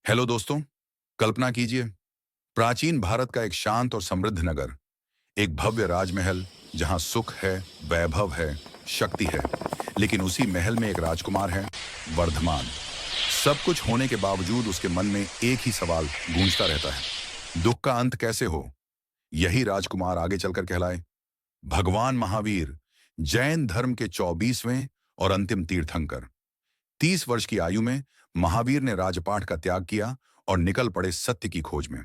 Hello दोस्तों। कल्पना कीजिए, प्राचीन भारत का एक शांत और समृद्ध नगर, एक भव्य राजमहल जहां सुख है, वैभव है, शक्ति है। लेकिन उसी महल में एक राजकुमार है, वर्धमान। सब कुछ होने के बावजूद उसके मन में एक ही सवाल गूंजता रहता है, दुख का अंत कैसे हो। यही राजकुमार आगे चलकर कहलाए भगवान महावीर, जैन धर्म के 24वें और अंतिम तीर्थंकर। 30 वर्ष की आयु में महावीर ने राजपाट का त्याग किया और निकल पड़े सत्य की खोज में।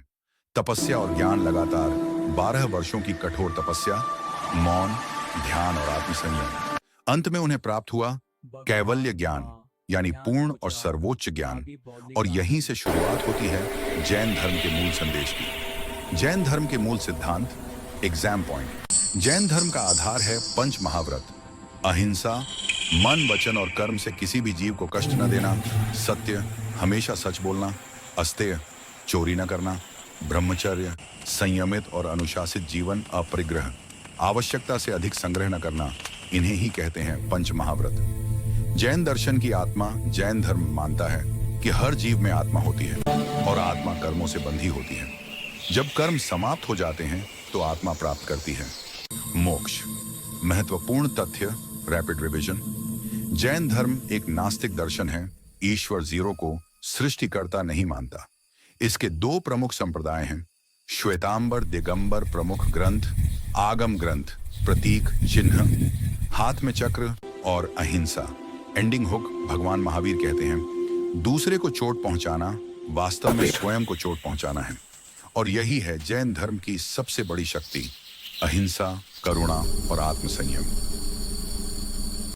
तपस्या और ज्ञान लगातार 12 वर्षों की कठोर तपस्या, मौन, ध्यान और आत्मसंयम। अंत में उन्हें प्राप्त हुआ कैवल्य ज्ञान, यानी पूर्ण और सर्वोच्च ज्ञान। और यहीं से शुरुआत होती है जैन धर्म के मूल संदेश की। जैन धर्म के मूल सिद्धांत, एग्जाम पॉइंट। जैन धर्म का आधार है पंच महाव्रत: अहिंसा, मन, वचन और कर्म से किसी भी जीव को कष्ट न देना, सत्य, हमेशा सच बोलना, अस्तेय, चोरी न करना, ब्रह्मचर्य, संयमित और अनुशासित जीवन, अपरिग्रह, आवश्यकता से अधिक संग्रह न करना। इन्हें ही कहते हैं पंच महाव्रत। जैन दर्शन की आत्मा, जैन धर्म मानता है कि हर जीव में आत्मा होती है और आत्मा कर्मों से बंधी होती है। जब कर्म समाप्त हो जाते हैं तो आत्मा प्राप्त करती है मोक्ष। महत्वपूर्ण तथ्य, रैपिड रिवीजन। जैन धर्म एक नास्तिक दर्शन है। ईश्वर जीरो को सृष्टिकर्ता नहीं मानता। इसके दो प्रमुख संप्रदाय हैं: श्वेतांबर दिगंबर प्रमुख ग्रंथ, आगम ग्रंथ, प्रतीक, चिन्ह, हाथ में चक्र, और अहिंसा, एंडिंग हुक। भगवान महावीर कहते हैं दूसरे को चोट पहुंचाना वास्तव में स्वयं को चोट पहुंचाना है। और यही है जैन धर्म की सबसे बड़ी शक्ति: अहिंसा, करुणा और आत्मसंयम।